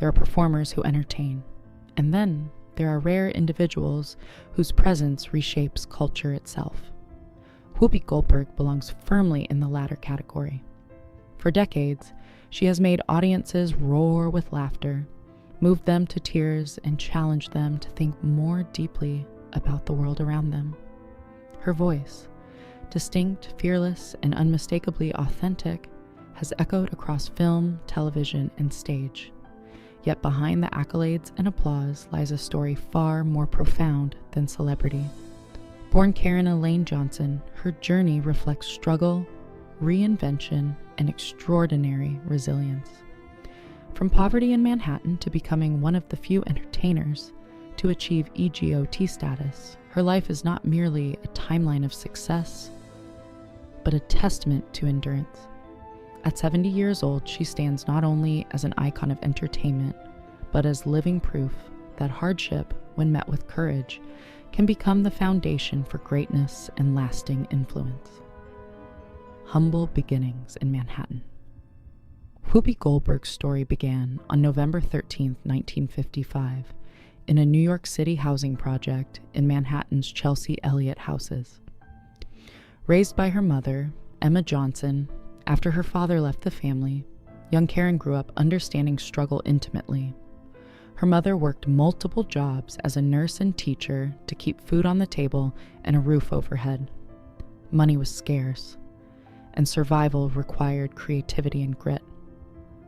There are performers who entertain. And then there are rare individuals whose presence reshapes culture itself. Whoopi Goldberg belongs firmly in the latter category. For decades, she has made audiences roar with laughter, moved them to tears, and challenged them to think more deeply about the world around them. Her voice, distinct, fearless, and unmistakably authentic, has echoed across film, television, and stage. Yet behind the accolades and applause lies a story far more profound than celebrity. Born Karen Elaine Johnson, her journey reflects struggle, reinvention, and extraordinary resilience. From poverty in Manhattan to becoming one of the few entertainers to achieve EGOT status, her life is not merely a timeline of success, but a testament to endurance. At 70 years old, she stands not only as an icon of entertainment, but as living proof that hardship, when met with courage, can become the foundation for greatness and lasting influence. Humble beginnings in Manhattan. Whoopi Goldberg's story began on November 13, 1955, in a New York City housing project in Manhattan's Chelsea Elliott houses. Raised by her mother, Emma Johnson, after her father left the family, young Karen grew up understanding struggle intimately. Her mother worked multiple jobs as a nurse and teacher to keep food on the table and a roof overhead. Money was scarce, and survival required creativity and grit.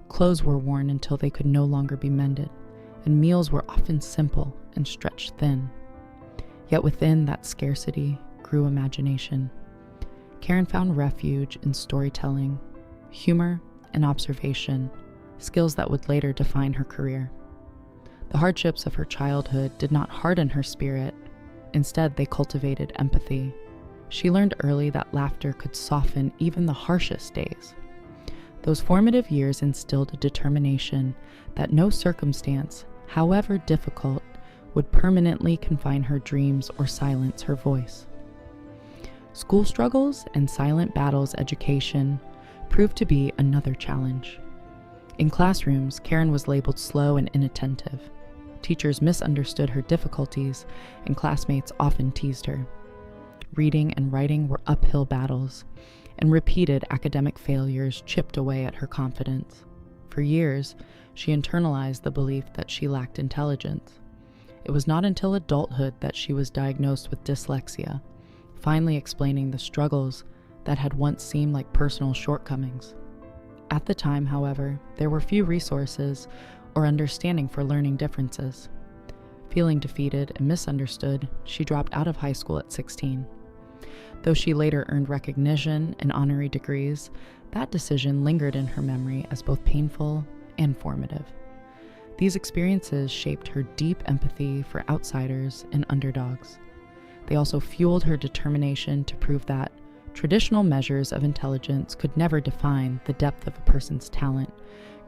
Clothes were worn until they could no longer be mended, and meals were often simple and stretched thin. Yet within that scarcity grew imagination. Karen found refuge in storytelling, humor, and observation, skills that would later define her career. The hardships of her childhood did not harden her spirit. Instead, they cultivated empathy. She learned early that laughter could soften even the harshest days. Those formative years instilled a determination that no circumstance, however difficult, would permanently confine her dreams or silence her voice. School struggles and silent battles education proved to be another challenge. In classrooms, Karen was labeled slow and inattentive. Teachers misunderstood her difficulties, and classmates often teased her. Reading and writing were uphill battles, and repeated academic failures chipped away at her confidence. For years, she internalized the belief that she lacked intelligence. It was not until adulthood that she was diagnosed with dyslexia, finally explaining the struggles that had once seemed like personal shortcomings. At the time, however, there were few resources or understanding for learning differences. Feeling defeated and misunderstood, she dropped out of high school at 16. Though she later earned recognition and honorary degrees, that decision lingered in her memory as both painful and formative. These experiences shaped her deep empathy for outsiders and underdogs. They also fueled her determination to prove that traditional measures of intelligence could never define the depth of a person's talent,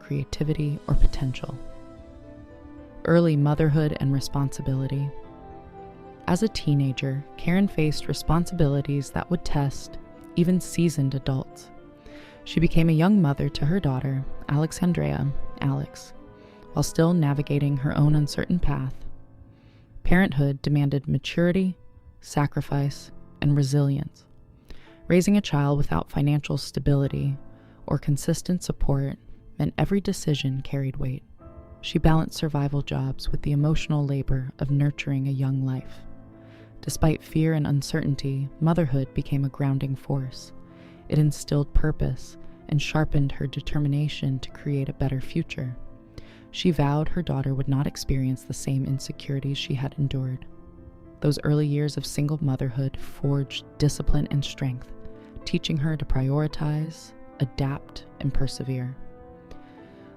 creativity, or potential. Early motherhood and responsibility. As a teenager, Karen faced responsibilities that would test even seasoned adults. She became a young mother to her daughter, Alexandria, Alex, while still navigating her own uncertain path. Parenthood demanded maturity, sacrifice, and resilience. Raising a child without financial stability or consistent support meant every decision carried weight. She balanced survival jobs with the emotional labor of nurturing a young life. Despite fear and uncertainty, motherhood became a grounding force. It instilled purpose and sharpened her determination to create a better future. She vowed her daughter would not experience the same insecurities she had endured. Those early years of single motherhood forged discipline and strength, teaching her to prioritize, adapt, and persevere.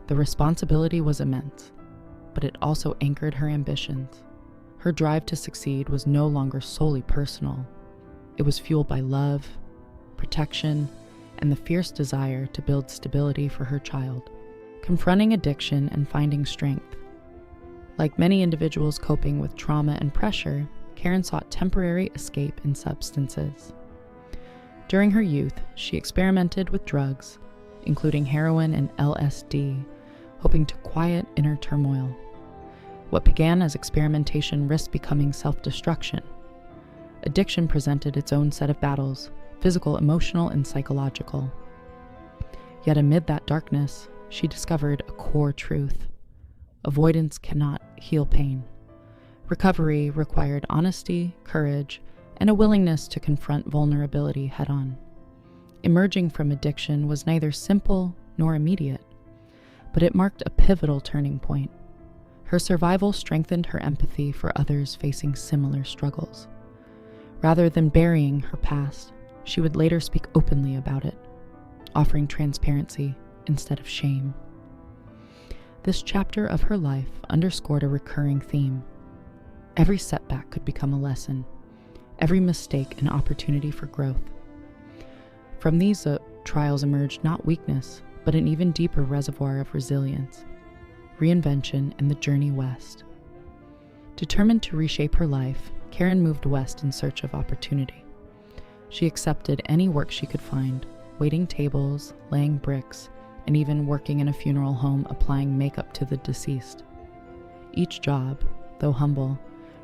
The responsibility was immense, but it also anchored her ambitions. Her drive to succeed was no longer solely personal. It was fueled by love, protection, and the fierce desire to build stability for her child. Confronting addiction and finding strength. Like many individuals coping with trauma and pressure, Karen sought temporary escape in substances. During her youth, she experimented with drugs, including heroin and LSD, hoping to quiet inner turmoil. What began as experimentation risked becoming self-destruction. Addiction presented its own set of battles, physical, emotional, and psychological. Yet amid that darkness, she discovered a core truth. Avoidance cannot heal pain. Recovery required honesty, courage, and a willingness to confront vulnerability head-on. Emerging from addiction was neither simple nor immediate, but it marked a pivotal turning point. Her survival strengthened her empathy for others facing similar struggles. Rather than burying her past, she would later speak openly about it, offering transparency instead of shame. This chapter of her life underscored a recurring theme. Every setback could become a lesson, every mistake an opportunity for growth. From these trials emerged not weakness, but an even deeper reservoir of resilience, reinvention, and the journey west. Determined to reshape her life, Karen moved west in search of opportunity. She accepted any work she could find, waiting tables, laying bricks, and even working in a funeral home applying makeup to the deceased. Each job, though humble,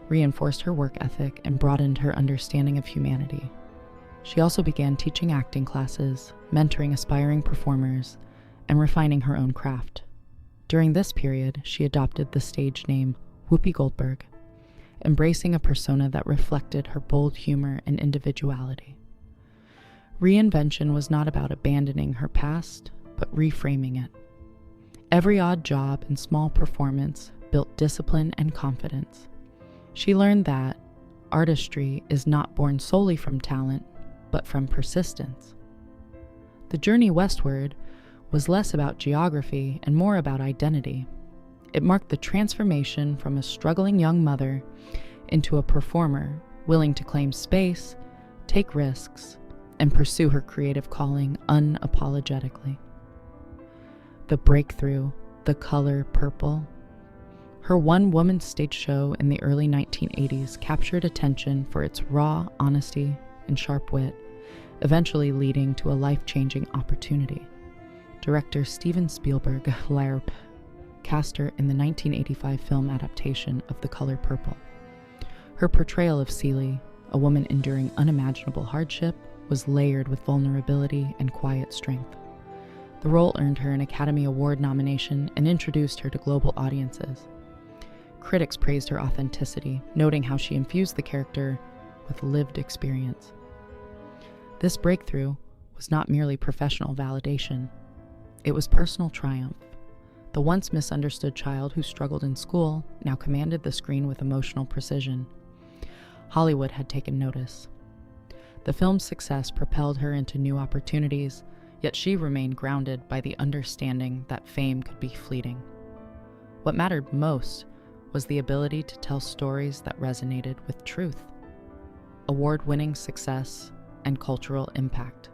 reinforced her work ethic and broadened her understanding of humanity. She also began teaching acting classes, mentoring aspiring performers, and refining her own craft. During this period, she adopted the stage name Whoopi Goldberg, embracing a persona that reflected her bold humor and individuality. Reinvention was not about abandoning her past, but reframing it. Every odd job and small performance built discipline and confidence. She learned that artistry is not born solely from talent, but from persistence. The journey westward was less about geography and more about identity. It marked the transformation from a struggling young mother into a performer willing to claim space, take risks, and pursue her creative calling unapologetically. The breakthrough, The Color Purple. Her one-woman stage show in the early 1980s captured attention for its raw honesty and sharp wit, eventually leading to a life-changing opportunity. Director Steven Spielberg cast her in the 1985 film adaptation of The Color Purple. Her portrayal of Celie, a woman enduring unimaginable hardship, was layered with vulnerability and quiet strength. The role earned her an Academy Award nomination and introduced her to global audiences. Critics praised her authenticity, noting how she infused the character with lived experience. This breakthrough was not merely professional validation. It was personal triumph. The once misunderstood child who struggled in school now commanded the screen with emotional precision. Hollywood had taken notice. The film's success propelled her into new opportunities, yet she remained grounded by the understanding that fame could be fleeting. What mattered most was the ability to tell stories that resonated with truth, award-winning success, and cultural impact.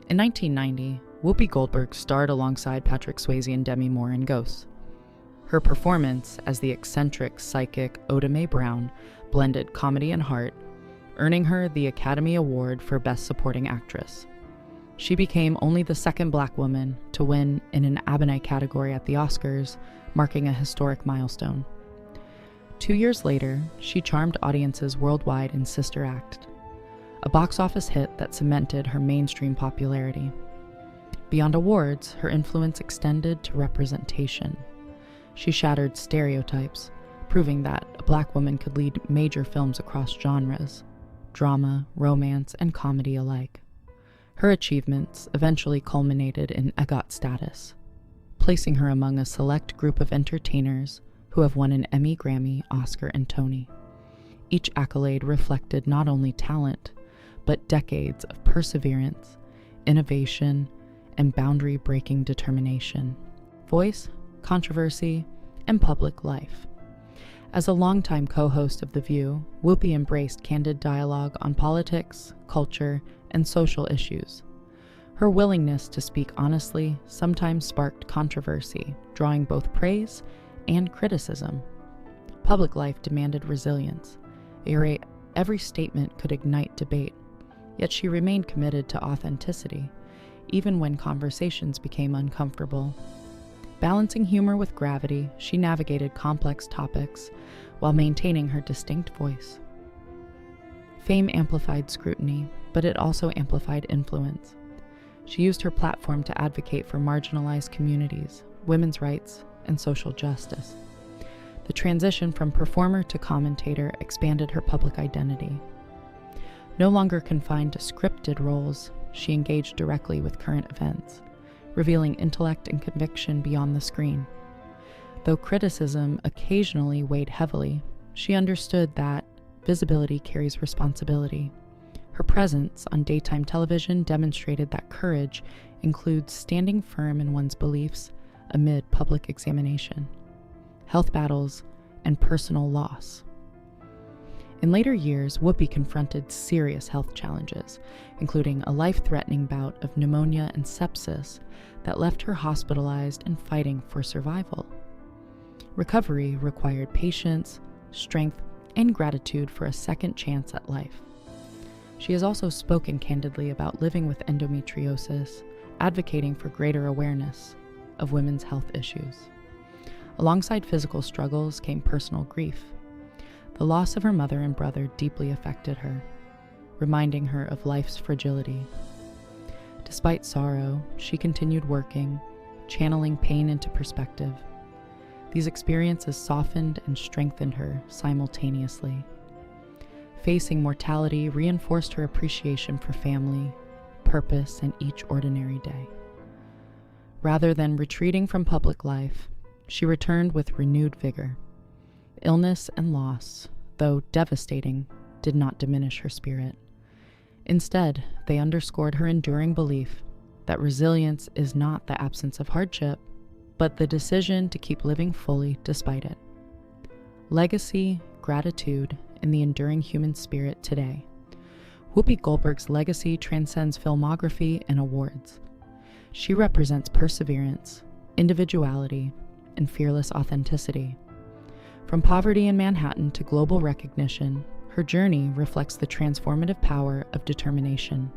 In 1990, Whoopi Goldberg starred alongside Patrick Swayze and Demi Moore in Ghosts. Her performance as the eccentric psychic Oda Mae Brown blended comedy and heart, earning her the Academy Award for Best Supporting Actress. She became only the second Black woman to win in an Abonai category at the Oscars, marking a historic milestone. 2 years later, she charmed audiences worldwide in Sister Act, a box office hit that cemented her mainstream popularity. Beyond awards, her influence extended to representation. She shattered stereotypes, proving that a Black woman could lead major films across genres, drama, romance, and comedy alike. Her achievements eventually culminated in EGOT status, placing her among a select group of entertainers who have won an Emmy, Grammy, Oscar, and Tony. Each accolade reflected not only talent, but decades of perseverance, innovation, and boundary-breaking determination, voice, controversy, and public life. As a longtime co-host of The View, Whoopi embraced candid dialogue on politics, culture, and social issues. Her willingness to speak honestly sometimes sparked controversy, drawing both praise and criticism. Public life demanded resilience. Every statement could ignite debate, yet she remained committed to authenticity, even when conversations became uncomfortable. Balancing humor with gravity, she navigated complex topics while maintaining her distinct voice. Fame amplified scrutiny, but it also amplified influence. She used her platform to advocate for marginalized communities, women's rights, and social justice. The transition from performer to commentator expanded her public identity. No longer confined to scripted roles, she engaged directly with current events, revealing intellect and conviction beyond the screen. Though criticism occasionally weighed heavily, she understood that visibility carries responsibility. Her presence on daytime television demonstrated that courage includes standing firm in one's beliefs amid public examination, health battles, and personal loss. In later years, Whoopi confronted serious health challenges, including a life-threatening bout of pneumonia and sepsis that left her hospitalized and fighting for survival. Recovery required patience, strength, and gratitude for a second chance at life. She has also spoken candidly about living with endometriosis, advocating for greater awareness of women's health issues. Alongside physical struggles came personal grief. The loss of her mother and brother deeply affected her, reminding her of life's fragility. Despite sorrow, she continued working, channeling pain into perspective. These experiences softened and strengthened her simultaneously. Facing mortality reinforced her appreciation for family, purpose, and each ordinary day. Rather than retreating from public life, she returned with renewed vigor. Illness and loss, though devastating, did not diminish her spirit. Instead, they underscored her enduring belief that resilience is not the absence of hardship, but the decision to keep living fully despite it. Legacy, gratitude, and the enduring human spirit today. Whoopi Goldberg's legacy transcends filmography and awards. She represents perseverance, individuality, and fearless authenticity. From poverty in Manhattan to global recognition, her journey reflects the transformative power of determination.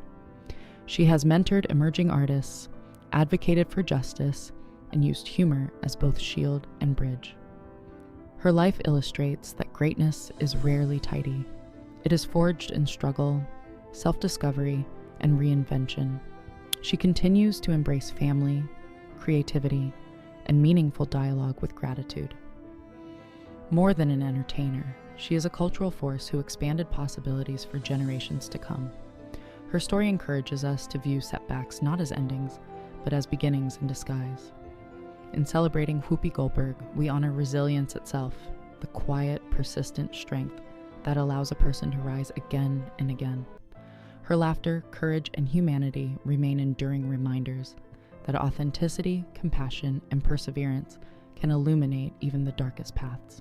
She has mentored emerging artists, advocated for justice, and used humor as both shield and bridge. Her life illustrates that greatness is rarely tidy. It is forged in struggle, self-discovery, and reinvention. She continues to embrace family, creativity, and meaningful dialogue with gratitude. More than an entertainer, she is a cultural force who expanded possibilities for generations to come. Her story encourages us to view setbacks not as endings, but as beginnings in disguise. In celebrating Whoopi Goldberg, we honor resilience itself, the quiet, persistent strength that allows a person to rise again and again. Her laughter, courage, and humanity remain enduring reminders that authenticity, compassion, and perseverance can illuminate even the darkest paths.